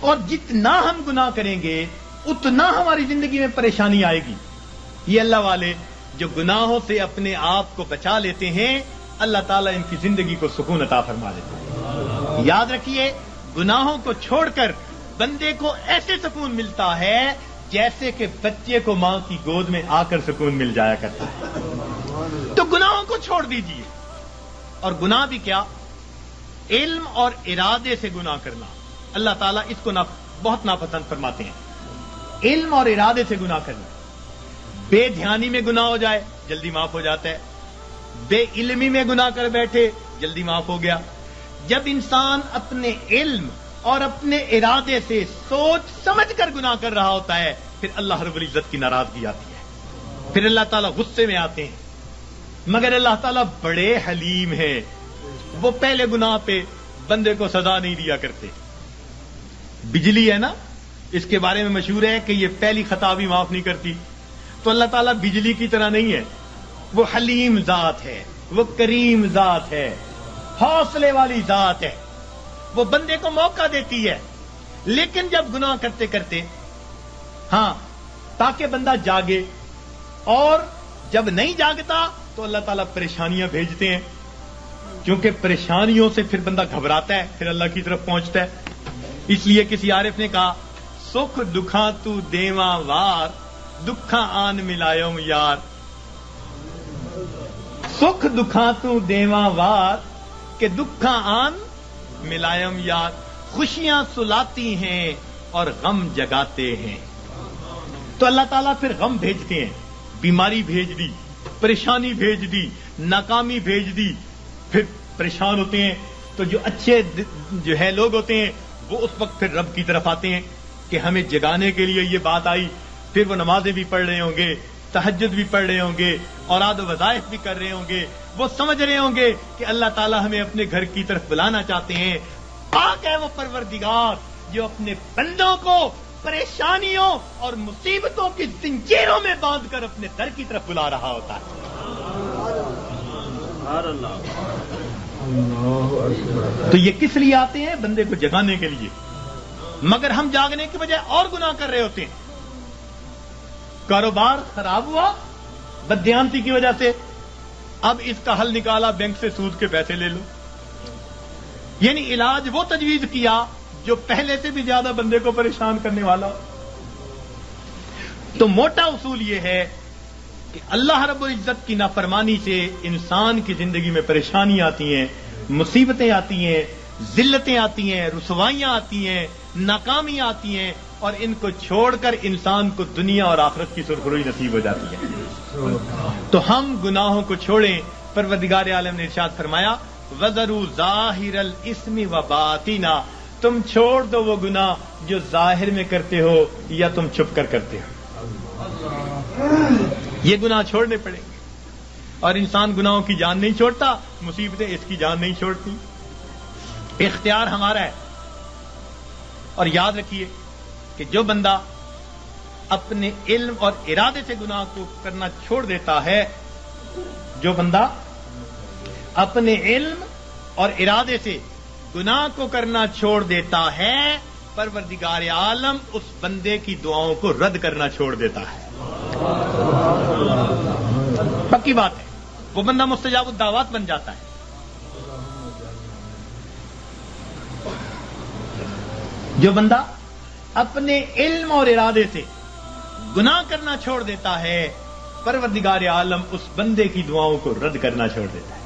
اور جتنا ہم گناہ کریں گے اتنا ہماری زندگی میں پریشانی آئے گی. یہ اللہ والے جو گناہوں سے اپنے آپ کو بچا لیتے ہیں اللہ تعالیٰ ان کی زندگی کو سکون عطا فرما دیتے ہیں. یاد رکھیے گناہوں کو چھوڑ کر بندے کو ایسے سکون ملتا ہے جیسے کہ بچے کو ماں کی گود میں آ کر سکون مل جایا کرتا ہے. تو گناہوں کو چھوڑ دیجیے. اور گناہ بھی کیا؟ علم اور ارادے سے گناہ کرنا. اللہ تعالیٰ اس کو بہت ناپسند فرماتے ہیں. علم اور ارادے سے گناہ کرنا. بے دھیانی میں گناہ ہو جائے جلدی معاف ہو جاتا ہے. بے علمی میں گناہ کر بیٹھے جلدی معاف ہو گیا. جب انسان اپنے علم اور اپنے ارادے سے سوچ سمجھ کر گناہ کر رہا ہوتا ہے پھر اللہ رب العزت کی ناراضگی آتی ہے. پھر اللہ تعالیٰ غصے میں آتے ہیں. مگر اللہ تعالیٰ بڑے حلیم ہیں. وہ پہلے گناہ پہ بندے کو سزا نہیں دیا کرتے. بجلی ہے نا، اس کے بارے میں مشہور ہے کہ یہ پہلی خطا بھی معاف نہیں کرتی. تو اللہ تعالیٰ بجلی کی طرح نہیں ہے. وہ حلیم ذات ہے، وہ کریم ذات ہے، حوصلے والی ذات ہے. وہ بندے کو موقع دیتی ہے. لیکن جب گناہ کرتے کرتے تاکہ بندہ جاگے، اور جب نہیں جاگتا تو اللہ تعالیٰ پریشانیاں بھیجتے ہیں. کیونکہ پریشانیوں سے پھر بندہ گھبراتا ہے، پھر اللہ کی طرف پہنچتا ہے. اس لیے کسی عارف نے کہا سکھ دکھاں تو دیواں وار دکھاں آن ملایوم یار. سکھ دکھاں تو دیواں وار کہ دکھاں آن ملائم یار. خوشیاں سلاتی ہیں اور غم جگاتے ہیں. تو اللہ تعالیٰ پھر غم بھیجتے ہیں. بیماری بھیج دی، پریشانی بھیج دی، ناکامی بھیج دی. پھر پریشان ہوتے ہیں تو جو اچھے جو ہے لوگ ہوتے ہیں وہ اس وقت پھر رب کی طرف آتے ہیں کہ ہمیں جگانے کے لیے یہ بات آئی. پھر وہ نمازیں بھی پڑھ رہے ہوں گے، تہجد بھی پڑھ رہے ہوں گے، اوراد و وظائف بھی کر رہے ہوں گے. وہ سمجھ رہے ہوں گے کہ اللہ تعالیٰ ہمیں اپنے گھر کی طرف بلانا چاہتے ہیں. پاک ہے وہ پروردگار جو اپنے بندوں کو پریشانیوں اور مصیبتوں کی زنجیروں میں باندھ کر اپنے در کی طرف بلا رہا ہوتا ہے. تو یہ کس لیے آتے ہیں؟ بندے کو جگانے کے لیے. مگر ہم جاگنے کی بجائے اور گناہ کر رہے ہوتے ہیں. کاروبار خراب ہوا بددیانتی کی وجہ سے، اب اس کا حل نکالا بینک سے سود کے پیسے لے لو. یعنی علاج وہ تجویز کیا جو پہلے سے بھی زیادہ بندے کو پریشان کرنے والا. تو موٹا اصول یہ ہے کہ اللہ رب العزت کی نافرمانی سے انسان کی زندگی میں پریشانیاں آتی ہیں، مصیبتیں آتی ہیں، ذلتیں آتی ہیں، رسوائیاں آتی ہیں، ناکامیاں آتی ہیں، اور ان کو چھوڑ کر انسان کو دنیا اور آخرت کی سرخروئی نصیب ہو جاتی ہے. تو ہم گناہوں کو چھوڑیں. پروردگار عالم نے ارشاد فرمایا وَذَرُوا ظَاهِرَ الْإِثْمِ وَبَاطِنَهُ. تم چھوڑ دو وہ گناہ جو ظاہر میں کرتے ہو یا تم چھپ کر کرتے ہو. یہ گناہ چھوڑنے پڑیں گے. اور انسان گناہوں کی جان نہیں چھوڑتا، مصیبتیں اس کی جان نہیں چھوڑتی. اختیار ہمارا ہے. اور یاد رکھیے کہ جو بندہ اپنے علم اور ارادے سے گناہ کو کرنا چھوڑ دیتا ہے، جو بندہ اپنے علم اور ارادے سے گناہ کو کرنا چھوڑ دیتا ہے، پروردگار عالم اس بندے کی دعاؤں کو رد کرنا چھوڑ دیتا ہے. پکی بات ہے. وہ بندہ مستجاب الدعوات بن جاتا ہے. جو بندہ اپنے علم اور ارادے سے گناہ کرنا چھوڑ دیتا ہے، پروردگار عالم اس بندے کی دعاؤں کو رد کرنا چھوڑ دیتا ہے.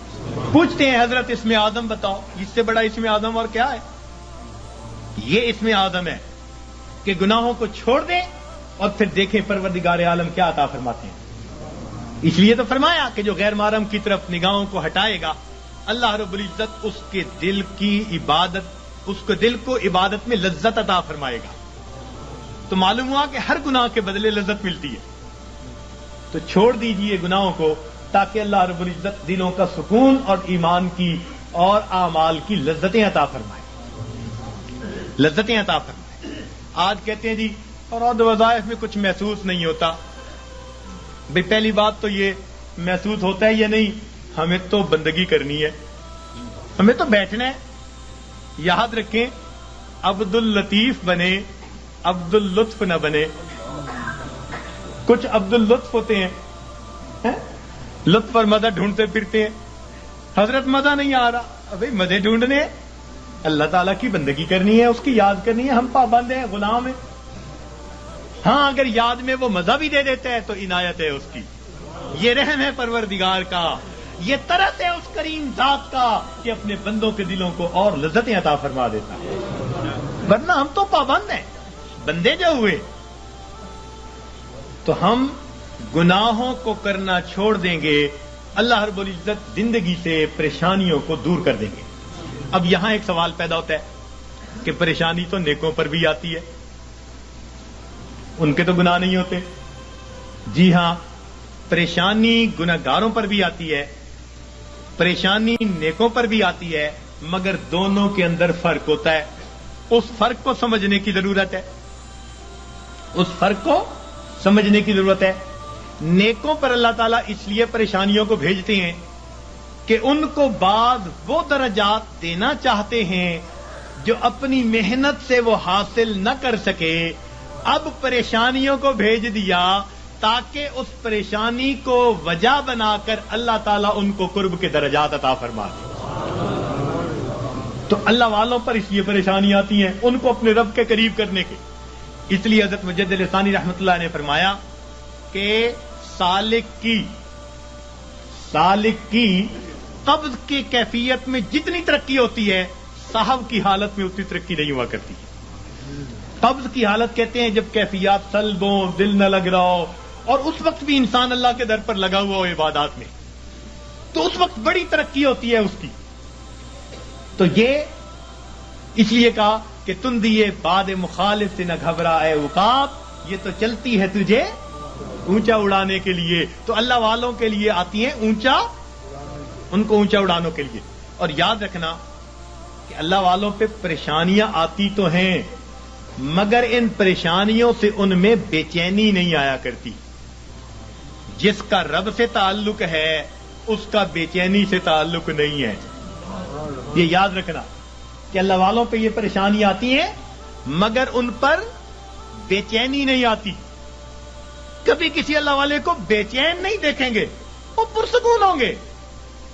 پوچھتے ہیں حضرت اسم آدم بتاؤ، اس سے بڑا اسم آدم اور کیا ہے؟ یہ اسم آدم ہے کہ گناہوں کو چھوڑ دیں اور پھر دیکھیں پروردگار عالم کیا عطا فرماتے ہیں. اس لیے تو فرمایا کہ جو غیر محرم کی طرف نگاہوں کو ہٹائے گا اللہ رب العزت اس کے دل کی عبادت، اس کے دل کو عبادت میں لذت عطا فرمائے گا. تو معلوم ہوا کہ ہر گناہ کے بدلے لذت ملتی ہے. تو چھوڑ دیجئے گناہوں کو تاکہ اللہ رب العزت دلوں کا سکون اور ایمان کی اور اعمال کی لذتیں عطا فرمائے. لذتیں عطا فرمائے. آج کہتے ہیں جی اور وظائف میں کچھ محسوس نہیں ہوتا. بھئی پہلی بات تو یہ محسوس ہوتا ہے یا نہیں، ہمیں تو بندگی کرنی ہے، ہمیں تو بیٹھنا ہے. یاد رکھیں عبد اللطیف بنے، عبد اللطف نہ بنے. کچھ عبد اللطف ہوتے ہیں، لطف اور مزہ ڈھونڈتے پھرتے ہیں. حضرت مزہ نہیں آ رہا، بھائی مزے ڈھونڈنے، اللہ تعالیٰ کی بندگی کرنی ہے، اس کی یاد کرنی ہے. ہم پابند ہیں، غلام ہیں. ہاں اگر یاد میں وہ مزہ بھی دے دیتا ہے تو عنایت ہے اس کی. یہ رحم ہے پروردگار کا، یہ طرز ہے اس کریم ذات کا کہ اپنے بندوں کے دلوں کو اور لذتیں عطا فرما دیتا ہے. ورنہ ہم تو پابند ہیں، بندے جو ہوئے تو ہم گناہوں کو کرنا چھوڑ دیں گے، اللہ رب العزت زندگی سے پریشانیوں کو دور کر دیں گے. اب یہاں ایک سوال پیدا ہوتا ہے کہ پریشانی تو نیکوں پر بھی آتی ہے، ان کے تو گناہ نہیں ہوتے. جی ہاں، پریشانی گناہگاروں پر بھی آتی ہے، پریشانی نیکوں پر بھی آتی ہے، مگر دونوں کے اندر فرق ہوتا ہے. اس فرق کو سمجھنے کی ضرورت ہے، اس فرق کو سمجھنے کی ضرورت ہے. نیکوں پر اللہ تعالیٰ اس لیے پریشانیوں کو بھیجتے ہیں کہ ان کو بعد وہ درجات دینا چاہتے ہیں جو اپنی محنت سے وہ حاصل نہ کر سکے. اب پریشانیوں کو بھیج دیا تاکہ اس پریشانی کو وجہ بنا کر اللہ تعالیٰ ان کو قرب کے درجات عطا فرما دے. تو اللہ والوں پر اس لیے پریشانی آتی ہیں ان کو اپنے رب کے قریب کرنے کے. اس لیے حضرت مجدد لسانی رحمۃ اللہ نے فرمایا کہ سالک کی قبض کی کیفیت میں جتنی ترقی ہوتی ہے، صاحب کی حالت میں اتنی ترقی نہیں ہوا کرتی. قبض کی حالت کہتے ہیں جب کیفیات سلب ہو، دل نہ لگ رہا ہو، اور اس وقت بھی انسان اللہ کے در پر لگا ہوا ہو عبادات میں، تو اس وقت بڑی ترقی ہوتی ہے اس کی. تو یہ اس لیے کہا کہ تم دیے باد مخالف سے نہ گھبرا اے عقاب، یہ تو چلتی ہے تجھے اونچا اڑانے کے لیے. تو اللہ والوں کے لیے آتی ہیں اونچا، ان کو اونچا اڑانوں کے لیے. اور یاد رکھنا کہ اللہ والوں پہ پریشانیاں آتی تو ہیں، مگر ان پریشانیوں سے ان میں بے چینی نہیں آیا کرتی. جس کا رب سے تعلق ہے اس کا بے چینی سے تعلق نہیں ہے. یہ یاد رکھنا کہ اللہ والوں پہ یہ پریشانی آتی ہیں مگر ان پر بے چینی نہیں آتی. کبھی کسی اللہ والے کو بے چین نہیں دیکھیں گے، وہ پرسکون ہوں گے.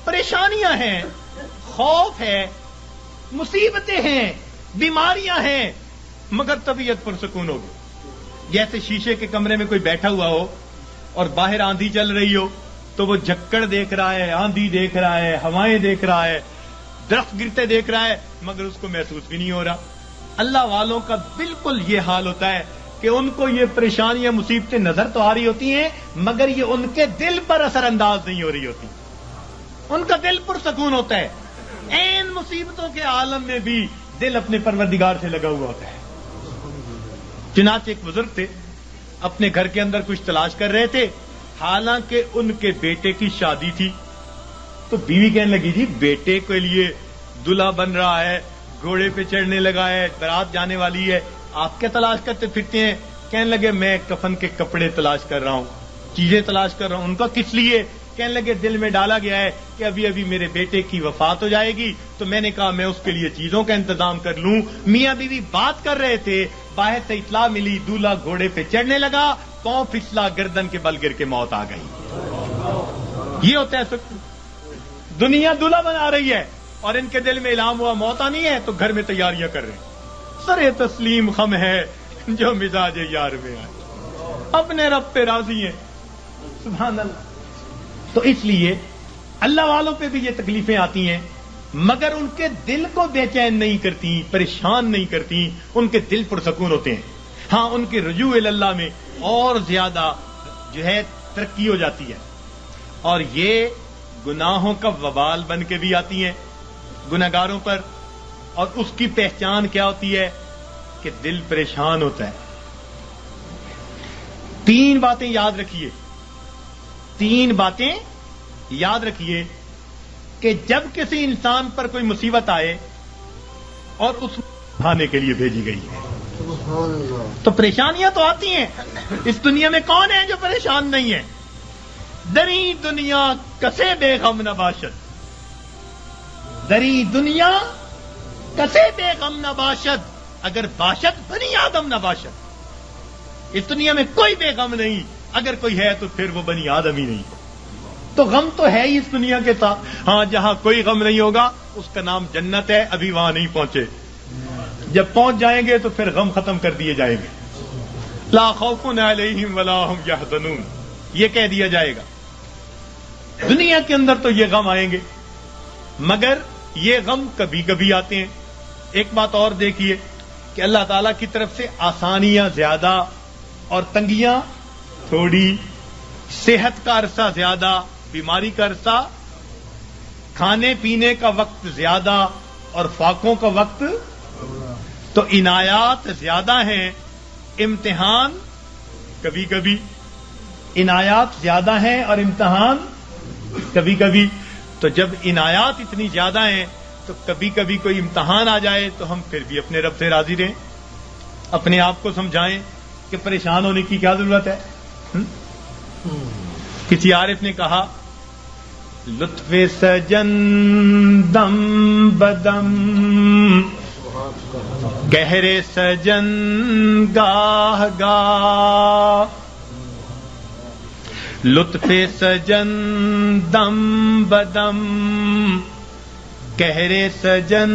پریشانیاں ہیں، خوف ہے، مصیبتیں ہیں، بیماریاں ہیں، مگر طبیعت پرسکون ہوگی. جیسے شیشے کے کمرے میں کوئی بیٹھا ہوا ہو اور باہر آندھی چل رہی ہو تو وہ جھکڑ دیکھ رہا ہے، آندھی دیکھ رہا ہے، ہوائیں دیکھ رہا ہے، درخت گرتے دیکھ رہا ہے، مگر اس کو محسوس بھی نہیں ہو رہا. اللہ والوں کا بالکل یہ حال ہوتا ہے کہ ان کو یہ پریشانیاں مصیبتیں نظر تو آ رہی ہوتی ہیں مگر یہ ان کے دل پر اثر انداز نہیں ہو رہی ہوتی. ان کا دل پرسکون ہوتا ہے. این مصیبتوں کے عالم میں بھی دل اپنے پروردگار سے لگا ہوا ہوتا ہے. چنانچہ ایک بزرگ تھے، اپنے گھر کے اندر کچھ تلاش کر رہے تھے، حالانکہ ان کے بیٹے کی شادی تھی. تو بیوی کہنے لگی جی بیٹے کے لیے دلہا بن رہا ہے، گھوڑے پہ چڑھنے لگا ہے، بارات جانے والی ہے، آپ کیا تلاش کرتے پھرتے ہیں؟ کہنے لگے میں کفن کے کپڑے تلاش کر رہا ہوں، چیزیں تلاش کر رہا ہوں. ان کا کس لیے؟ کہنے لگے دل میں ڈالا گیا ہے کہ ابھی ابھی میرے بیٹے کی وفات ہو جائے گی، تو میں نے کہا میں اس کے لیے چیزوں کا انتظام کر لوں. میاں بیوی بات کر رہے تھے، باہر سے اطلاع ملی دولہا گھوڑے پہ چڑھنے لگا، پاؤں پھسلا، گردن کے بل گر کے موت آ گئی. یہ ہوتا ہے دنیا دولہا بنا رہی ہے اور ان کے دل میں الہام ہوا موت آنی ہے تو گھر میں تیاریاں کر رہے ہیں. سرے تسلیم خم ہے جو مزاج یار میں آئے، اپنے رب پہ راضی ہیں. سبحان اللہ. تو اس لیے اللہ والوں پہ بھی یہ تکلیفیں آتی ہیں مگر ان کے دل کو بے چین نہیں کرتی، پریشان نہیں کرتی، ان کے دل پرسکون ہوتے ہیں. ہاں ان کے رجوع اللہ میں اور زیادہ جو ہے ترقی ہو جاتی ہے. اور یہ گناہوں کا وبال بن کے بھی آتی ہیں گناہگاروں پر. اور اس کی پہچان کیا ہوتی ہے کہ دل پریشان ہوتا ہے. 3 باتیں یاد رکھیے، 3 باتیں یاد رکھیے کہ جب کسی انسان پر کوئی مصیبت آئے اور اس اٹھانے کے لیے بھیجی گئی ہے تو پریشانیاں تو آتی ہیں. اس دنیا میں کون ہے جو پریشان نہیں ہے؟ دری دنیا کسے بے غم نباشد، دری دنیا کسے بے غم نباشد، اگر باشد بنی آدم نہ باشد، اس دنیا میں کوئی بے غم نہیں، اگر کوئی ہے تو پھر وہ بنی آدم ہی نہیں۔ تو غم تو ہے ہی اس دنیا کے ساتھ، ہاں جہاں کوئی غم نہیں ہوگا اس کا نام جنت ہے، ابھی وہاں نہیں پہنچے، جب پہنچ جائیں گے تو پھر غم ختم کر دیے جائیں گے۔ لا خوف علیہم ولا ہم یحزنون، یہ کہہ دیا جائے گا۔ دنیا کے اندر تو یہ غم آئیں گے، مگر یہ غم کبھی کبھی آتے ہیں۔ ایک بات اور دیکھیے کہ اللہ تعالیٰ کی طرف سے آسانیاں زیادہ اور تنگیاں تھوڑی، صحت کا عرصہ زیادہ، بیماری کا عرصہ، کھانے پینے کا وقت زیادہ اور فاقوں کا وقت، تو عنایات زیادہ ہیں، امتحان کبھی کبھی، عنایات زیادہ ہیں اور امتحان کبھی کبھی۔ تو جب عنایات اتنی زیادہ ہیں تو کبھی کبھی کوئی امتحان آ جائے تو ہم پھر بھی اپنے رب سے راضی رہیں، اپنے آپ کو سمجھائیں کہ پریشان ہونے کی کیا ضرورت ہے۔ کسی عارف نے کہا لطف سجن دم بدم، گہرے سجن گاہ گاہ، لطف سجن دم بدم، گہرے سجن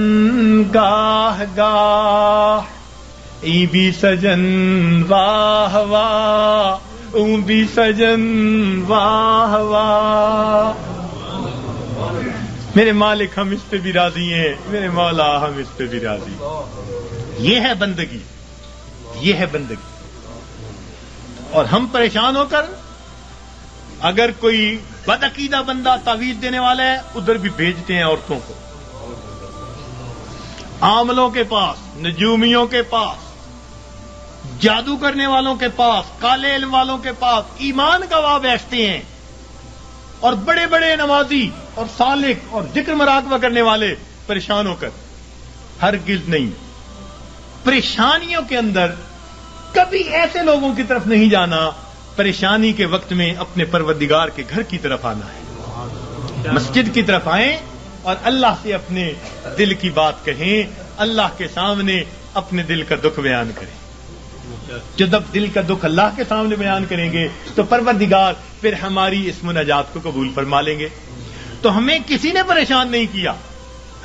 گاہ گاہ، ای بھی سجن واہ واہ، اون بھی سجن واہ واہ۔ میرے مالک ہم اس پہ بھی راضی ہیں، میرے مولا ہم اس پہ بھی راضی ہیں۔ یہ ہے بندگی، یہ ہے بندگی۔ اور ہم پریشان ہو کر، اگر کوئی بدعقیدہ بندہ تعویذ دینے والا ہے ادھر بھی بھیجتے ہیں عورتوں کو، عاملوں کے پاس، نجومیوں کے پاس، جادو کرنے والوں کے پاس، کالے علم والوں کے پاس، ایمان گواہ بیٹھتے ہیں، اور بڑے بڑے نمازی اور سالک اور ذکر مراقبہ کرنے والے پریشان ہو کر۔ ہرگز نہیں، پریشانیوں کے اندر کبھی ایسے لوگوں کی طرف نہیں جانا، پریشانی کے وقت میں اپنے پروردگار کے گھر کی طرف آنا ہے، مسجد کی طرف آئیں اور اللہ سے اپنے دل کی بات کہیں، اللہ کے سامنے اپنے دل کا دکھ بیان کریں۔ جب دل کا دکھ اللہ کے سامنے بیان کریں گے تو پروردگار پھر ہماری اس مناجات کو قبول فرما لیں گے۔ تو ہمیں کسی نے پریشان نہیں کیا،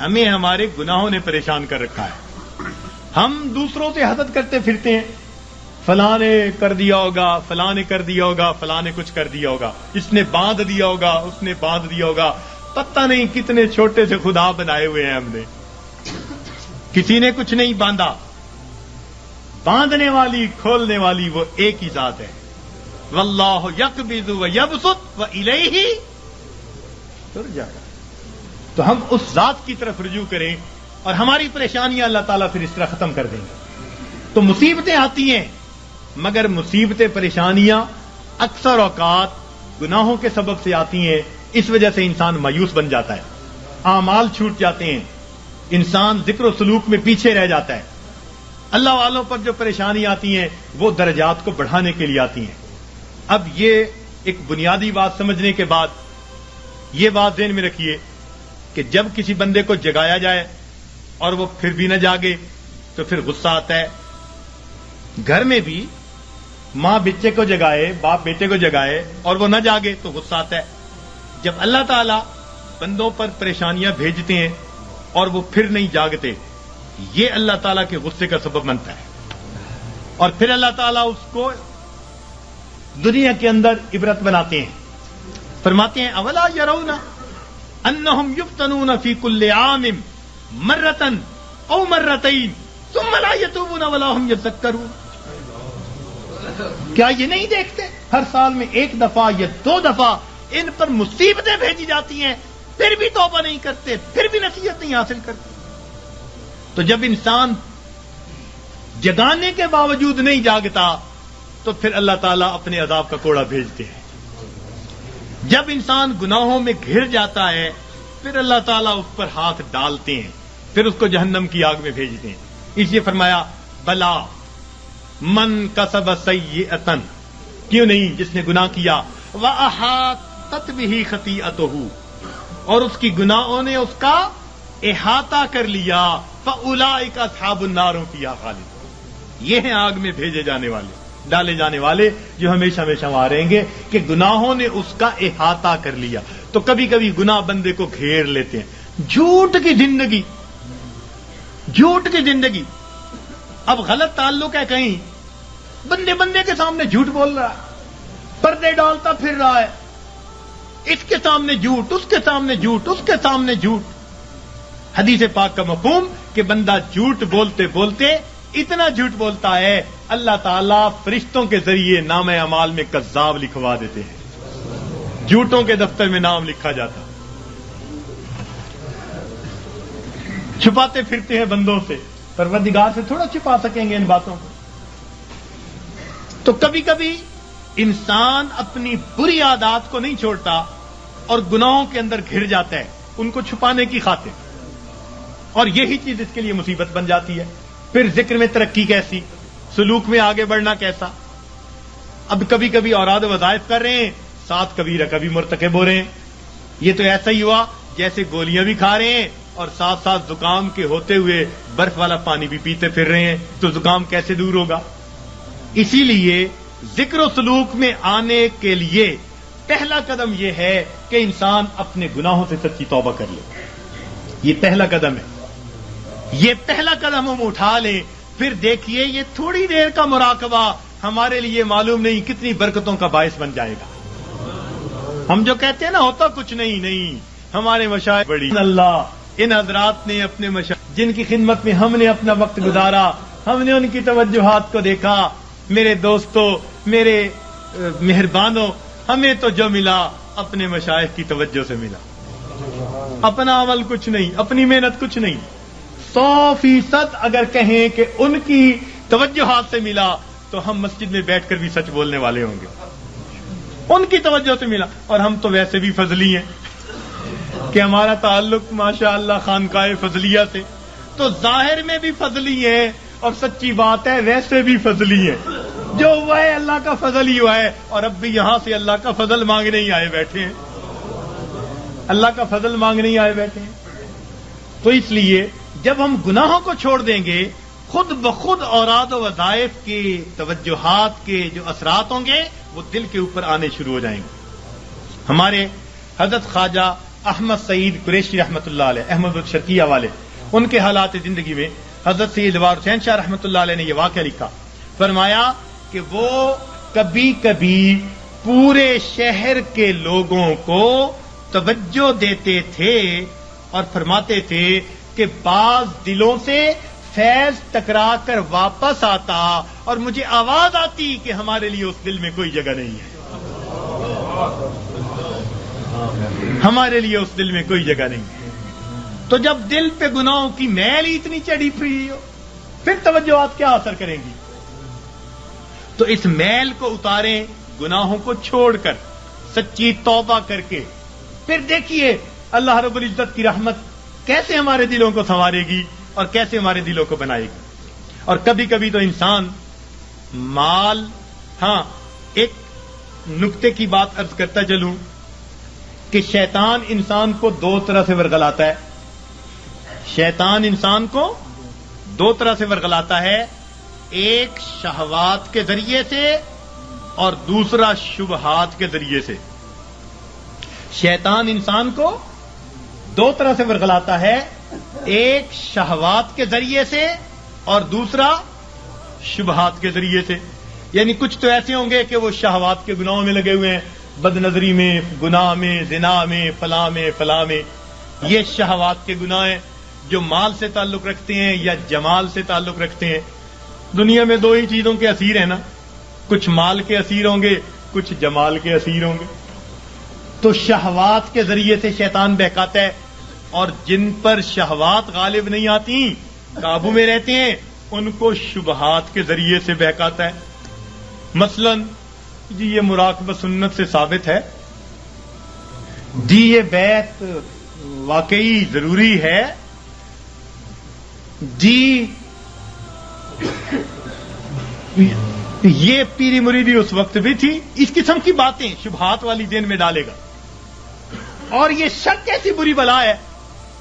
ہمیں ہمارے گناہوں نے پریشان کر رکھا ہے۔ ہم دوسروں سے حسد کرتے پھرتے ہیں، فلاں نے کر دیا ہوگا، فلاں نے کر دیا ہوگا، فلاں نے کچھ کر دیا ہوگا، اس نے باندھ دیا ہوگا، اس نے باندھ دیا ہوگا، پتہ نہیں کتنے چھوٹے سے خدا بنائے ہوئے ہیں ہم نے، کسی نے کچھ نہیں باندھا۔ باندھنے والی، کھولنے والی وہ ایک ہی ذات ہے۔ واللہ یقبض ویبسط والیہ ترجعون۔ تو ہم اس ذات کی طرف رجوع کریں اور ہماری پریشانیاں اللہ تعالیٰ پھر اس طرح ختم کر دیں گے۔ تو مصیبتیں آتی ہیں، مگر مصیبتیں، پریشانیاں اکثر اوقات گناہوں کے سبب سے آتی ہیں، اس وجہ سے انسان مایوس بن جاتا ہے، اعمال چھوٹ جاتے ہیں، انسان ذکر و سلوک میں پیچھے رہ جاتا ہے۔ اللہ والوں پر جو پریشانی آتی ہیں وہ درجات کو بڑھانے کے لیے آتی ہیں۔ اب یہ ایک بنیادی بات سمجھنے کے بعد یہ بات ذہن میں رکھیے کہ جب کسی بندے کو جگایا جائے اور وہ پھر بھی نہ جاگے تو پھر غصہ آتا ہے۔ گھر میں بھی ماں بچے کو جگائے، باپ بیٹے کو جگائے اور وہ نہ جاگے تو غصہ آتا ہے۔ جب اللہ تعالیٰ بندوں پر پریشانیاں بھیجتے ہیں اور وہ پھر نہیں جاگتے، یہ اللہ تعالیٰ کے غصے کا سبب بنتا ہے، اور پھر اللہ تعالیٰ اس کو دنیا کے اندر عبرت بناتے ہیں۔ فرماتے ہیں اولا یرون انہم یفتنون فی کل عام مرتن او مرتین ثم لا یتوبون ولا هم یذکرون۔ کیا یہ نہیں دیکھتے ہر سال میں ایک دفعہ یا دو دفعہ ان پر مصیبتیں بھیجی جاتی ہیں، پھر بھی توبہ نہیں کرتے، پھر بھی نصیحت نہیں حاصل کرتے۔ تو جب انسان جگانے کے باوجود نہیں جاگتا تو پھر اللہ تعالیٰ اپنے عذاب کا کوڑا بھیجتے ہیں۔ جب انسان گناہوں میں گھر جاتا ہے پھر اللہ تعالیٰ اس پر ہاتھ ڈالتے ہیں، پھر اس کو جہنم کی آگ میں بھیجتے ہیں۔ اس لیے فرمایا بلا من کسب سیئۃ، کیوں نہیں جس نے گناہ کیا، وَأَحَاطَتْ بِهِ خَطِیئَتُهُ، اور اس کی گناہوں نے اس کا احاطہ کر لیا، فَأُولَٰئِكَ أَصْحَابُ النَّارِ هُمْ فِيهَا خَالِدُونَ. یہ ہیں آگ میں بھیجے جانے والے، ڈالے جانے والے، جو ہمیشہ ہمیشہ وہاں رہیں گے، کہ گناہوں نے اس کا احاطہ کر لیا. تو کبھی کبھی گناہ بندے کو گھیر لیتے ہیں. جھوٹ کی زندگی، جھوٹ کی زندگی. اب غلط تعلق ہے کہیں، بندے بندے کے سامنے جھوٹ بول رہا ہے، پردے ڈالتا پھر رہا ہے، اس کے سامنے جھوٹ، اس کے سامنے جھوٹ، اس کے سامنے جھوٹ. حدیث پاک کا مفہوم کہ بندہ جھوٹ بولتے بولتے اتنا جھوٹ بولتا ہے، اللہ تعالیٰ فرشتوں کے ذریعے نام اعمال میں کذاب لکھوا دیتے ہیں. جھوٹوں کے دفتر میں نام لکھا جاتا. چھپاتے پھرتے ہیں بندوں سے، پروردگار سے تھوڑا چھپا سکیں گے ان باتوں کو. تو کبھی کبھی انسان اپنی بری عادات کو نہیں چھوڑتا اور گناہوں کے اندر گھر جاتا ہے ان کو چھپانے کی خاطر، اور یہی چیز اس کے لیے مصیبت بن جاتی ہے. پھر ذکر میں ترقی کیسی، سلوک میں آگے بڑھنا کیسا. اب کبھی کبھی اوراد وظائف کر رہے ہیں، ساتھ کبیرہ کبھی مرتکب ہو رہے ہیں. یہ تو ایسا ہی ہوا جیسے گولیاں بھی کھا رہے ہیں اور ساتھ ساتھ زکام کے ہوتے ہوئے برف والا پانی بھی پیتے پھر رہے ہیں، تو زکام کیسے دور ہوگا. اسی لیے ذکر و سلوک میں آنے کے لیے پہلا قدم یہ ہے کہ انسان اپنے گناہوں سے سچی توبہ کر لے. یہ پہلا قدم ہے، یہ پہلا قدم ہم اٹھا لیں. پھر دیکھیے یہ تھوڑی دیر کا مراقبہ ہمارے لیے معلوم نہیں کتنی برکتوں کا باعث بن جائے گا. ہم جو کہتے ہیں نا ہوتا کچھ نہیں، نہیں، ہمارے مشائخ بڑی اللہ، ان حضرات نے اپنے مشائخ جن کی خدمت میں ہم نے اپنا وقت گزارا، ہم نے ان کی توجہات کو دیکھا. میرے دوستوں، میرے مہربانوں، ہمیں تو جو ملا اپنے مشائخ کی توجہ سے ملا. اپنا عمل کچھ نہیں، اپنی محنت کچھ نہیں. 100% اگر کہیں کہ ان کی توجہات سے ملا تو ہم مسجد میں بیٹھ کر بھی سچ بولنے والے ہوں گے. ان کی توجہ سے ملا. اور ہم تو ویسے بھی فضلی ہیں کہ ہمارا تعلق ماشاءاللہ خانقاہ فضلیہ سے، تو ظاہر میں بھی فضلی ہیں اور سچی بات ہے ویسے بھی فضلی ہیں. جو ہوا ہے اللہ کا فضل ہی ہوا ہے، اور اب بھی یہاں سے اللہ کا فضل مانگنے ہی آئے بیٹھے ہیں، اللہ کا فضل مانگنے ہی آئے بیٹھے ہیں. تو اس لیے جب ہم گناہوں کو چھوڑ دیں گے، خود بخود اوراد و وظائف کی توجہات کے جو اثرات ہوں گے وہ دل کے اوپر آنے شروع ہو جائیں گے. ہمارے حضرت خواجہ احمد سعید قریشی رحمۃ اللہ علیہ، احمد الشرقیہ والے، ان کے حالات زندگی میں حضرت سید وار حسین شاہ رحمۃ اللہ علیہ نے یہ واقعہ لکھا. فرمایا کہ وہ کبھی کبھی پورے شہر کے لوگوں کو توجہ دیتے تھے اور فرماتے تھے کہ بعض دلوں سے فیض ٹکرا کر واپس آتا اور مجھے آواز آتی کہ ہمارے لیے اس دل میں کوئی جگہ نہیں ہے، ہمارے لیے اس دل میں کوئی جگہ نہیں ہے. تو جب دل پہ گناہوں کی میل ہی اتنی چڑھی ہوئی ہو، پھر توجہات کیا اثر کریں گی. تو اس میل کو اتاریں گناہوں کو چھوڑ کر، سچی توبہ کر کے. پھر دیکھیے اللہ رب العزت کی رحمت کیسے ہمارے دلوں کو سنوارے گی اور کیسے ہمارے دلوں کو بنائے گی. اور کبھی کبھی تو انسان مال، ہاں ایک نقطے کی بات عرض کرتا چلوں کہ شیطان انسان کو دو طرح سے ورگلاتا ہے. شیطان انسان کو دو طرح سے ورگلاتا ہے، ایک شہوات کے ذریعے سے اور دوسرا شبہات کے ذریعے سے. شیطان انسان کو دو طرح سے ورگلاتا ہے، ایک شہوات کے ذریعے سے اور دوسرا شبہات کے ذریعے سے. یعنی کچھ تو ایسے ہوں گے کہ وہ شہوات کے گناہوں میں لگے ہوئے ہیں، بد نظری میں، گناہ میں، زنا میں، فلاں میں، فلاں میں. یہ شہوات کے گناہ ہیں جو مال سے تعلق رکھتے ہیں یا جمال سے تعلق رکھتے ہیں. دنیا میں دو ہی چیزوں کے اسیر ہیں نا، کچھ مال کے اسیر ہوں گے، کچھ جمال کے اسیر ہوں گے. تو شہوات کے ذریعے سے شیطان بہکاتا ہے، اور جن پر شہوات غالب نہیں آتی، قابو میں رہتے ہیں، ان کو شبہات کے ذریعے سے بہکاتا ہے. مثلا جی یہ مراقبہ سنت سے ثابت ہے، جی یہ بیعت واقعی ضروری ہے، جی یہ پیری مریدی اس وقت بھی تھی. اس قسم کی باتیں شبہات والی ذہن میں ڈالے گا. اور یہ شک ایسی بری بلا ہے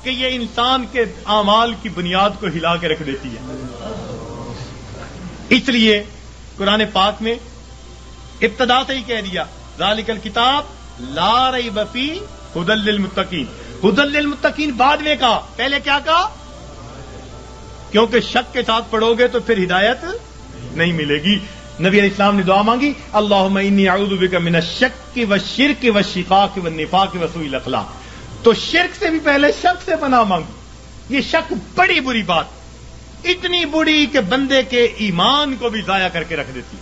کہ یہ انسان کے اعمال کی بنیاد کو ہلا کے رکھ دیتی ہے. اس لیے قرآن پاک میں ابتدا سے ہی کہہ دیا ذالک الکتاب لا ریب فیہ ھدی للمتقین. ھدی للمتقین بعد میں کہا، پہلے کیا کہا؟ کیونکہ شک کے ساتھ پڑھو گے تو پھر ہدایت نہیں ملے گی. نبی علیہ السلام نے دعا مانگی اللہم انی اعوذ بک من الشک والشرک والشقاق والنفاق وسوء الاخلاق. تو شرک سے بھی پہلے شک سے پناہ مانگی. یہ شک بڑی بری بات، اتنی بری کہ بندے کے ایمان کو بھی ضائع کر کے رکھ دیتی.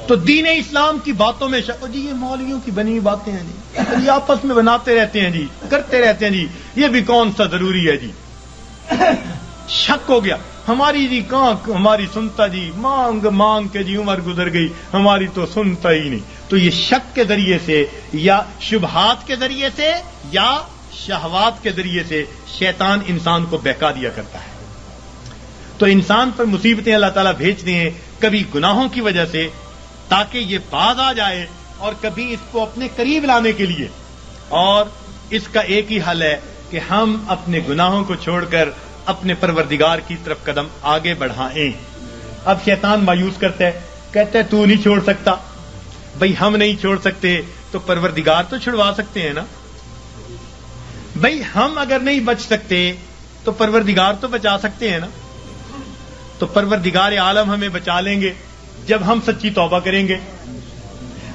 تو دین اسلام کی باتوں میں شک، جی یہ مولویوں کی بنی ہوئی باتیں ہیں جی، یہ آپس میں بناتے رہتے ہیں جی، کرتے رہتے ہیں جی، یہ بھی کون سا ضروری ہے جی. شک ہو گیا ہماری جی، کہاں ہماری سنتا جی، مانگ مانگ کے جی عمر گزر گئی، ہماری تو سنتا ہی نہیں. تو یہ شک کے ذریعے سے یا شبہات کے ذریعے سے یا شہوات کے ذریعے سے شیطان انسان کو بہکا دیا کرتا ہے. تو انسان پر مصیبتیں اللہ تعالیٰ بھیجتے ہیں، کبھی گناہوں کی وجہ سے تاکہ یہ باز آ جائے، اور کبھی اس کو اپنے قریب لانے کے لیے. اور اس کا ایک ہی حل ہے کہ ہم اپنے گناہوں کو چھوڑ کر اپنے پروردگار کی طرف قدم آگے بڑھائیں. اب شیطان مایوس کرتا ہے، کہتا ہے تو نہیں چھوڑ سکتا. بھئی ہم نہیں چھوڑ سکتے تو پروردگار تو چھڑوا سکتے ہیں نا. بھئی ہم اگر نہیں بچ سکتے تو پروردگار تو بچا سکتے ہیں نا. تو پروردگار عالم ہمیں بچا لیں گے جب ہم سچی توبہ کریں گے.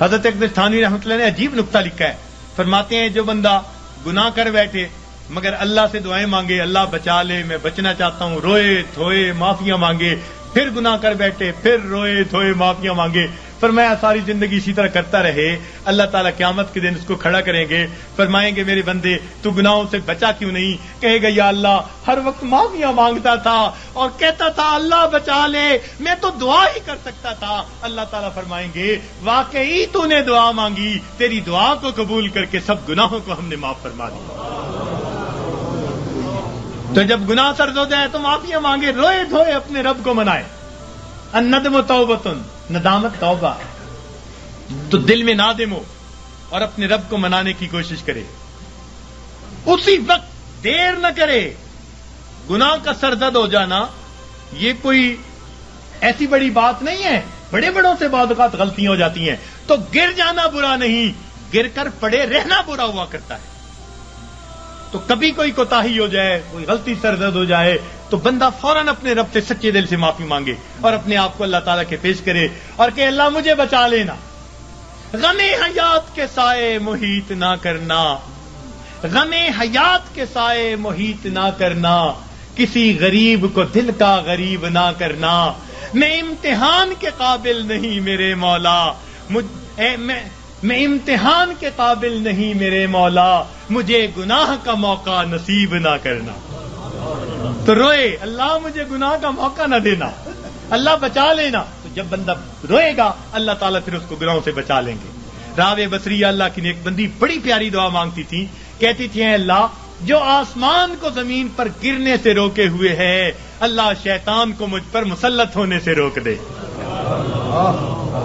حضرت اقدس تھانوی رحمۃ اللہ نے عجیب نقطہ لکھا ہے. فرماتے ہیں جو بندہ گناہ کر بیٹھے مگر اللہ سے دعائیں مانگے اللہ بچا لے، میں بچنا چاہتا ہوں، روئے دھوئے معافیاں مانگے، پھر گناہ کر بیٹھے، پھر روئے دھوئے معافیاں مانگے، فرمایا ساری زندگی اسی طرح کرتا رہے، اللہ تعالیٰ قیامت کے دن اس کو کھڑا کریں گے، فرمائیں گے میرے بندے تو گناہوں سے بچا کیوں نہیں؟ کہے گا یا اللہ ہر وقت معافیاں مانگتا تھا اور کہتا تھا اللہ بچا لے، میں تو دعا ہی کر سکتا تھا. اللہ تعالیٰ فرمائیں گے واقعی تو نے دعا مانگی، تیری دعا کو قبول کر کے سب گناہوں کو ہم نے معاف فرما دیا. تو جب گناہ سرد ہو جائے تو معافیاں مانگے، روئے دھوئے اپنے رب کو منائے. الندم توبۃ، ندامت توبہ. تو دل میں نادم ہو اور اپنے رب کو منانے کی کوشش کرے، اسی وقت دیر نہ کرے. گناہ کا سرزد ہو جانا یہ کوئی ایسی بڑی بات نہیں ہے. بڑے بڑوں سے بعض اوقات غلطیاں ہو جاتی ہیں، تو گر جانا برا نہیں، گر کر پڑے رہنا برا ہوا کرتا ہے. تو کبھی کوئی کوتاہی ہو جائے، کوئی غلطی سرزد ہو جائے تو بندہ فوراً اپنے رب سے سچے دل سے معافی مانگے اور اپنے آپ کو اللہ تعالیٰ کے پیش کرے اور کہ اللہ مجھے بچا لینا. غم حیات کے سائے محیط نہ کرنا، غم حیات کے سائے محیط نہ کرنا، کسی غریب کو دل کا غریب نہ کرنا. میں امتحان کے قابل نہیں میرے مولا، میں امتحان کے قابل نہیں میرے مولا، مجھے گناہ کا موقع نصیب نہ کرنا. تو روئے اللہ مجھے گناہ کا موقع نہ دینا، اللہ بچا لینا. تو جب بندہ روئے گا اللہ تعالیٰ پھر اس کو گناہوں سے بچا لیں گے. راوے بصری اللہ کی نیک بندی بڑی پیاری دعا مانگتی تھی، کہتی تھی اے اللہ جو آسمان کو زمین پر گرنے سے روکے ہوئے ہے، اللہ شیطان کو مجھ پر مسلط ہونے سے روک دے.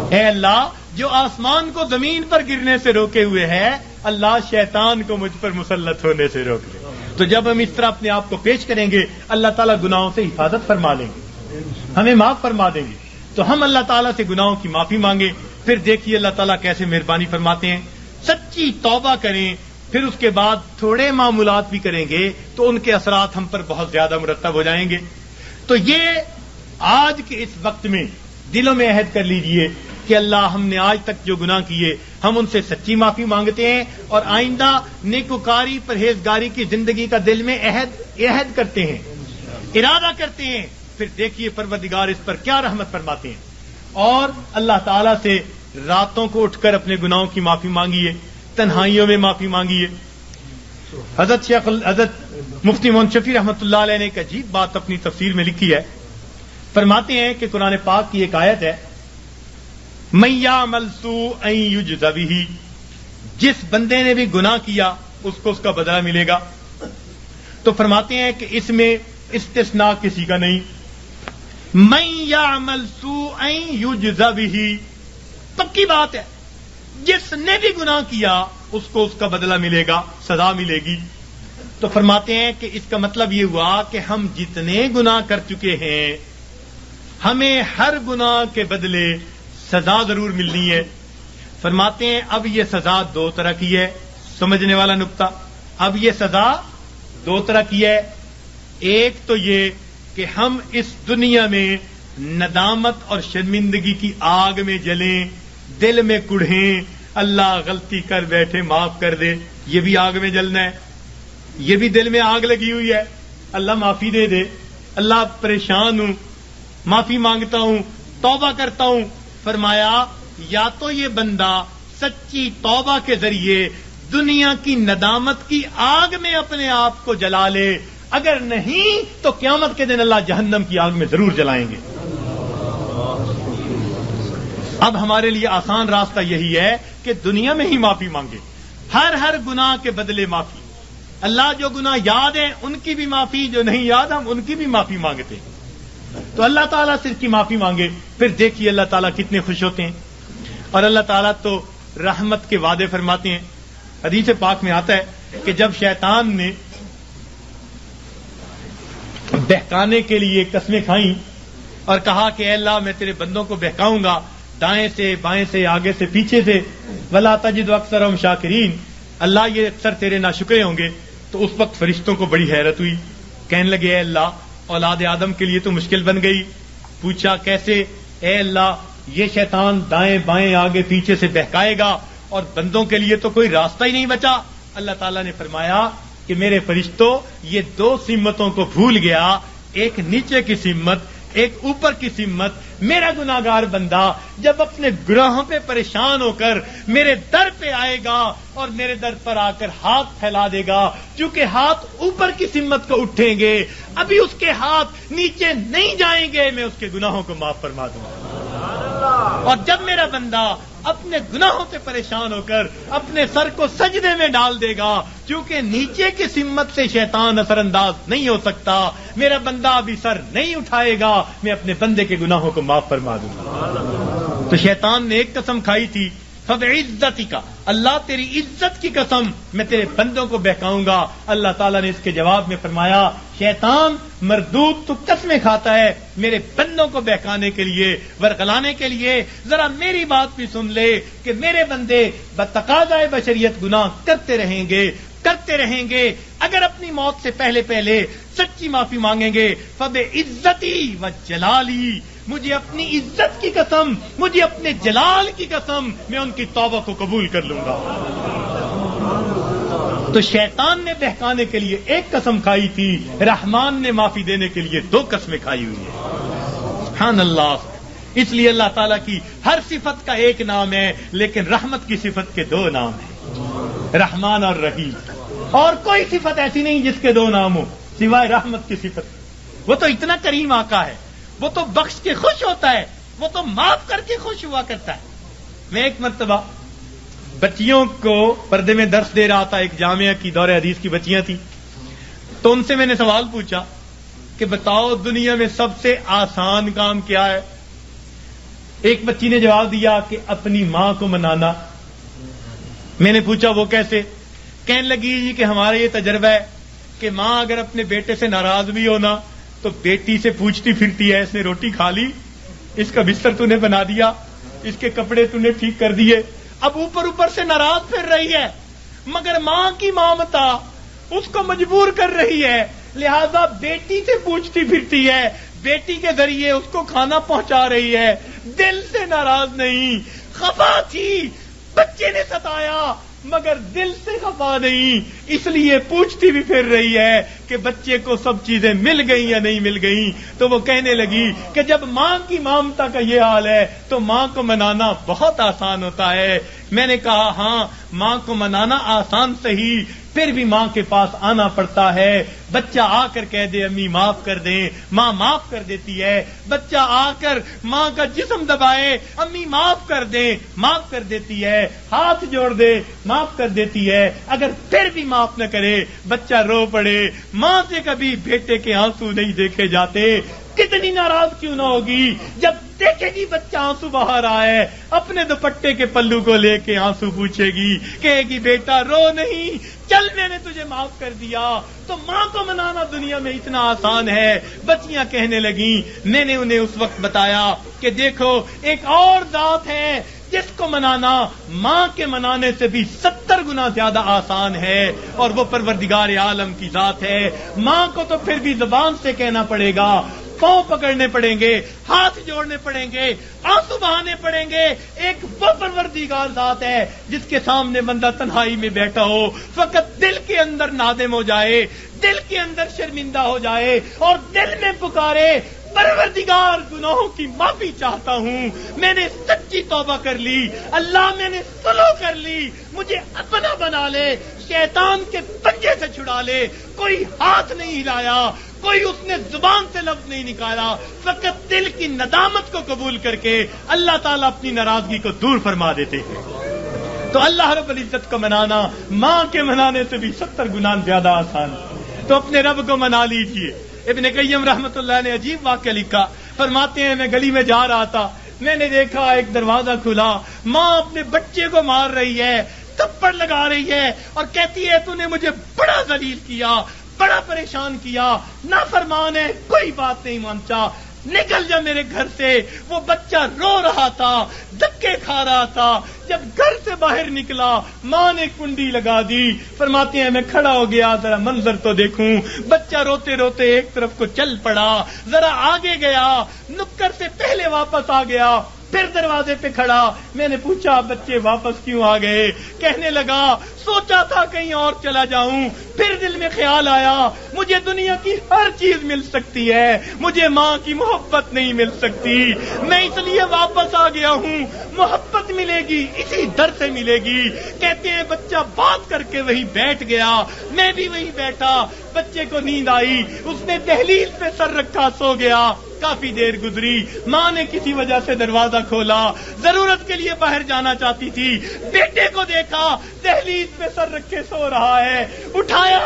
اے اللہ جو آسمان کو زمین پر گرنے سے روکے ہوئے ہے، اللہ شیطان کو مجھ پر مسلط ہونے سے روک دے. تو جب ہم اس طرح اپنے آپ کو پیش کریں گے اللہ تعالیٰ گناہوں سے حفاظت فرما لیں گے، ہمیں معاف فرما دیں گے. تو ہم اللہ تعالیٰ سے گناہوں کی معافی مانگیں، پھر دیکھیے اللہ تعالیٰ کیسے مہربانی فرماتے ہیں. سچی توبہ کریں، پھر اس کے بعد تھوڑے معمولات بھی کریں گے تو ان کے اثرات ہم پر بہت زیادہ مرتب ہو جائیں گے. تو یہ آج کے اس وقت میں دلوں میں عہد کر لیجئے کہ اللہ ہم نے آج تک جو گناہ کیے ہم ان سے سچی معافی مانگتے ہیں، اور آئندہ نیکوکاری پرہیزگاری کی زندگی کا دل میں عہد کرتے ہیں، ارادہ کرتے ہیں. پھر دیکھیے پروردگار اس پر کیا رحمت فرماتے ہیں. اور اللہ تعالیٰ سے راتوں کو اٹھ کر اپنے گناہوں کی معافی مانگیے، تنہائیوں میں معافی مانگیے. حضرت مفتی محمد شفیع رحمۃ اللہ علیہ نے ایک عجیب بات اپنی تفسیر میں لکھی ہے. فرماتے ہیں کہ قرآن پاک کی ایک آیت ہے من یعمل سوءا یجز بہ، جس بندے نے بھی گناہ کیا اس کو اس کا بدلہ ملے گا. تو فرماتے ہیں کہ اس میں استثناء کسی کا نہیں. من یعمل سوءا یجز بہ، پکی بات ہے، جس نے بھی گناہ کیا اس کو اس کا بدلہ ملے گا، سزا ملے گی. تو فرماتے ہیں کہ اس کا مطلب یہ ہوا کہ ہم جتنے گناہ کر چکے ہیں ہمیں ہر گناہ کے بدلے سزا ضرور ملنی ہے. فرماتے ہیں اب یہ سزا دو طرح کی ہے. سمجھنے والا نقطہ، اب یہ سزا دو طرح کی ہے. ایک تو یہ کہ ہم اس دنیا میں ندامت اور شرمندگی کی آگ میں جلیں، دل میں کڑھیں، اللہ غلطی کر بیٹھے معاف کر دے، یہ بھی آگ میں جلنا ہے. یہ بھی دل میں آگ لگی ہوئی ہے، اللہ معافی دے دے، اللہ پریشان ہوں، معافی مانگتا ہوں، توبہ کرتا ہوں. فرمایا یا تو یہ بندہ سچی توبہ کے ذریعے دنیا کی ندامت کی آگ میں اپنے آپ کو جلا لے، اگر نہیں تو قیامت کے دن اللہ جہنم کی آگ میں ضرور جلائیں گے. اب ہمارے لیے آسان راستہ یہی ہے کہ دنیا میں ہی معافی مانگے، ہر گناہ کے بدلے معافی. اللہ جو گناہ یاد ہیں ان کی بھی معافی، جو نہیں یاد ہم ان کی بھی معافی مانگتے ہیں. تو اللہ تعالیٰ سے اس کی معافی مانگے، پھر دیکھیے اللہ تعالیٰ کتنے خوش ہوتے ہیں. اور اللہ تعالیٰ تو رحمت کے وعدے فرماتے ہیں. حدیث پاک میں آتا ہے کہ جب شیطان نے بہکانے کے لیے قسمیں کھائیں اور کہا کہ اے اللہ میں تیرے بندوں کو بہکاؤں گا دائیں سے بائیں سے آگے سے پیچھے سے، ولا تجد اکثرهم شاکرین، اللہ یہ اکثر تیرے ناشکرے ہوں گے. تو اس وقت فرشتوں کو بڑی حیرت ہوئی، کہنے لگے اے اللہ اولاد آدم کے لیے تو مشکل بن گئی. پوچھا کیسے؟ اے اللہ یہ شیطان دائیں بائیں آگے پیچھے سے بہکائے گا اور بندوں کے لیے تو کوئی راستہ ہی نہیں بچا. اللہ تعالیٰ نے فرمایا کہ میرے فرشتوں یہ دو سمتوں کو بھول گیا، ایک نیچے کی سمت ایک اوپر کی سمت. میرا گناہگار بندہ جب اپنے گناہوں پہ پریشان ہو کر میرے در پہ آئے گا اور میرے در پر آ کر ہاتھ پھیلا دے گا، چونکہ ہاتھ اوپر کی سمت کو اٹھیں گے، ابھی اس کے ہاتھ نیچے نہیں جائیں گے، میں اس کے گناہوں کو معاف فرما دوں گا. اور جب میرا بندہ اپنے گناہوں سے پریشان ہو کر اپنے سر کو سجدے میں ڈال دے گا، کیونکہ نیچے کی سمت سے شیطان اثر انداز نہیں ہو سکتا، میرا بندہ ابھی سر نہیں اٹھائے گا، میں اپنے بندے کے گناہوں کو معاف فرما دوں گا. تو شیطان نے ایک قسم کھائی تھی، فبعزتک، اللہ تیری عزت کی قسم میں تیرے بندوں کو بہکاؤں گا. اللہ تعالیٰ نے اس کے جواب میں فرمایا شیطان مردود تو قسمیں کھاتا ہے میرے بندوں کو بہکانے کے لیے، ورغلانے کے لیے. ذرا میری بات بھی سن لے کہ میرے بندے بتقاضائے بشریت گناہ کرتے رہیں گے، اگر اپنی موت سے پہلے سچی معافی مانگیں گے. فبعزتی وجلالی، مجھے اپنی عزت کی قسم، مجھے اپنے جلال کی قسم، میں ان کی توبہ کو قبول کر لوں گا. تو شیطان نے بہکانے کے لیے ایک قسم کھائی تھی، رحمان نے معافی دینے کے لیے دو قسمیں کھائی ہوئی ہیں. سبحان اللہ. اس لیے اللہ تعالیٰ کی ہر صفت کا ایک نام ہے، لیکن رحمت کی صفت کے دو نام ہیں، رحمان اور رحیم. اور کوئی صفت ایسی نہیں جس کے دو نام ہو سوائے رحمت کی صفت. وہ تو اتنا کریم آقا ہے، وہ تو بخش کے خوش ہوتا ہے، وہ تو معاف کر کے خوش ہوا کرتا ہے. میں ایک مرتبہ بچیوں کو پردے میں درس دے رہا تھا، ایک جامعہ کی دور حدیث کی بچیاں تھیں. تو ان سے میں نے سوال پوچھا کہ بتاؤ دنیا میں سب سے آسان کام کیا ہے؟ ایک بچی نے جواب دیا کہ اپنی ماں کو منانا. میں نے پوچھا وہ کیسے؟ کہنے لگی جی کہ ہمارا یہ تجربہ ہے کہ ماں اگر اپنے بیٹے سے ناراض بھی ہونا تو بیٹی سے پوچھتی پھرتی ہے اس نے روٹی کھا لی، اس کا بستر تو نے بنا دیا، اس کے کپڑے تو نے ٹھیک کر دیے. اب اوپر سے ناراض پھر رہی ہے، مگر ماں کی ممتا اس کو مجبور کر رہی ہے، لہذا بیٹی سے پوچھتی پھرتی ہے، بیٹی کے ذریعے اس کو کھانا پہنچا رہی ہے. دل سے ناراض نہیں، خفا تھی، بچے نے ستایا مگر دل سے خفا نہیں، اس لیے پوچھتی بھی پھر رہی ہے کہ بچے کو سب چیزیں مل گئیں یا نہیں مل گئیں. تو وہ کہنے لگی کہ جب ماں کی ممتا کا یہ حال ہے تو ماں کو منانا بہت آسان ہوتا ہے. میں نے کہا ہاں ماں کو منانا آسان صحیح، پھر بھی ماں کے پاس آنا پڑتا ہے. بچہ آ کر کہہ دے امی معاف کر دیں، ماں معاف کر دیتی ہے. بچہ آ کر ماں کا جسم دبائے، امی معاف کر دیں، معاف کر دیتی ہے. ہاتھ جوڑ دے، معاف کر دیتی ہے. اگر پھر بھی معاف نہ کرے، بچہ رو پڑے، ماں سے کبھی بیٹے کے آنسو نہیں دیکھے جاتے. کتنی ناراض کیوں نہ ہوگی جب دیکھے گی بچہ آنسو بہا رہا ہے، اپنے دوپٹے کے پلو کو لے کے آنسو پوچھے گی، کہے گی بیٹا رو نہیں، چل میں نے تجھے معاف کر دیا۔ تو ماں کو منانا دنیا میں اتنا آسان ہے۔ بچیاں کہنے لگیں، میں نے انہیں اس وقت بتایا کہ دیکھو ایک اور ذات ہے جس کو منانا ماں کے منانے سے بھی 70 گنا زیادہ آسان ہے، اور وہ پروردگار عالم کی ذات ہے۔ ماں کو تو پھر بھی زبان سے کہنا پڑے گا، پاؤں پکڑنے پڑیں گے، ہاتھ جوڑنے پڑیں گے، آنسو بہانے پڑیں گے۔ ایک وہ پروردگار ذات ہے جس کے سامنے بندہ تنہائی میں بیٹھا ہو، فقط دل کے اندر نادم ہو جائے، دل کے اندر شرمندہ ہو جائے اور دل میں پکارے، پروردگار گناہوں کی معافی چاہتا ہوں، میں نے سچی توبہ کر لی، اللہ میں نے سلو کر لی، مجھے اپنا بنا لے، شیطان کے پنجے سے چھڑا لے۔ کوئی ہاتھ نہیں ہلایا، کوئی اس نے زبان سے لفظ نہیں نکالا، فقط دل کی ندامت کو قبول کر کے اللہ تعالیٰ اپنی ناراضگی کو دور فرما دیتے ہیں۔ تو اللہ رب العزت کو منانا ماں کے منانے سے بھی 70 گنا زیادہ آسان ہے۔ تو اپنے رب کو منا لیجئے۔ ابن قیم رحمۃ اللہ نے عجیب واقعہ لکھا، فرماتے ہیں میں گلی میں جا رہا تھا، میں نے دیکھا ایک دروازہ کھلا، ماں اپنے بچے کو مار رہی ہے، تھپڑ لگا رہی ہے اور کہتی ہے تو نے مجھے بڑا ذلیل کیا، بڑا پریشان کیا، نافرمان ہے، کوئی بات نہیں مانتا، نکل جا میرے گھر سے۔ وہ بچہ رو رہا تھا، دھکے کھا رہا تھا۔ جب گھر سے باہر نکلا ماں نے کنڈی لگا دی۔ فرماتے ہیں میں کھڑا ہو گیا، ذرا منظر تو دیکھوں۔ بچہ روتے روتے ایک طرف کو چل پڑا، ذرا آگے گیا، نکر سے پہلے واپس آ گیا، پھر دروازے پہ کھڑا۔ میں نے پوچھا بچے واپس کیوں آ گئے؟ کہنے لگا سوچا تھا کہیں اور چلا جاؤں، پھر دل میں خیال آیا مجھے دنیا کی ہر چیز مل سکتی ہے، مجھے ماں کی محبت نہیں مل سکتی، میں اس لیے واپس آ گیا ہوں۔ محبت ملے گی اسی در سے ملے گی۔ کہتے ہیں بچہ بات کر کے وہی بیٹھ گیا، میں بھی وہی بیٹھا۔ بچے کو نیند آئی، اس نے دہلیز پہ سر رکھا سو گیا۔ کافی دیر گزری، ماں نے کسی وجہ سے دروازہ کھولا، ضرورت کے لیے باہر جانا چاہتی تھی، بیٹے کو دیکھا دہلیز پہ سر رکھے سو رہا ہے، اٹھایا،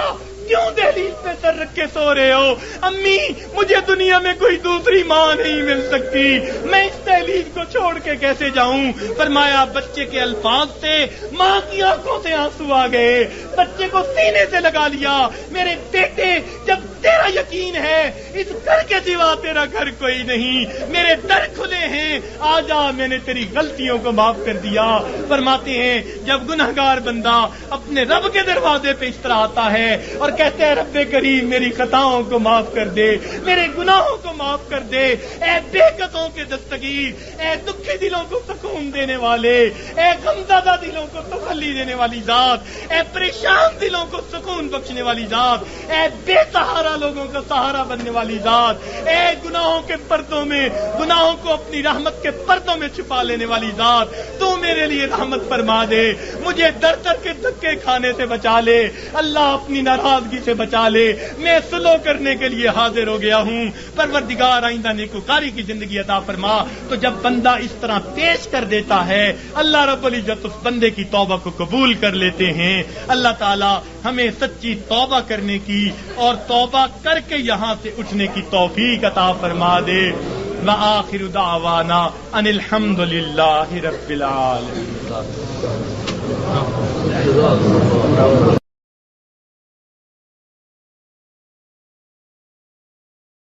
کیوں دہلیز پہ سر رکھے سو رہے ہو؟ امی مجھے دنیا میں کوئی دوسری ماں نہیں مل سکتی، میں اس دہلیز کو چھوڑ کے کیسے جاؤں؟ فرمایا بچے کے الفاظ سے ماں کی آنکھوں سے آنسو آ گئے، بچے کو سینے سے لگا لیا۔ میرے بیٹے جب تیرا یقین ہے اس گھر کے سوا تیرا گھر کوئی نہیں، میرے در کھلے ہیں، آ جا، میں نے تیری غلطیوں کو معاف کر دیا۔ فرماتے ہیں جب گنہگار بندہ اپنے رب کے دروازے پہ اس طرح آتا ہے اور کہتے ہیں رب کریم میری خطاؤں کو معاف کر دے، میرے گناہوں کو معاف کر دے، اے بے قصوں کے دستگیر، اے دکھی دلوں کو سکون دینے والے، اے غمزدہ دلوں کو تسلی دینے والی ذات، اے پریشان دلوں کو سکون بخشنے والی ذات، اے بے سہارا لوگوں کا سہارا بننے والی ذات، اے گناہوں کے پردوں میں، گناہوں کو اپنی رحمت کے پردوں میں چھپا لینے والی ذات، تو میرے لیے رحمت فرما دے، مجھے در در کے دھکے کھانے سے بچا لے، اللہ اپنی ناراضگی سے بچا لے، میں سلو کرنے کے لیے حاضر ہو گیا ہوں، پروردگار آئندہ نیکوکاری کی زندگی عطا فرما۔ تو جب بندہ اس طرح پیش کر دیتا ہے اللہ رب العزت اس بندے کی توبہ کو قبول کر لیتے ہیں۔ اللہ تعالی ہمیں سچی توبہ کرنے کی اور توبہ کر کے یہاں سے اٹھنے کی توفیق عطا فرما دے۔ وآخر دعوانا ان الحمد للہ رب العالمین۔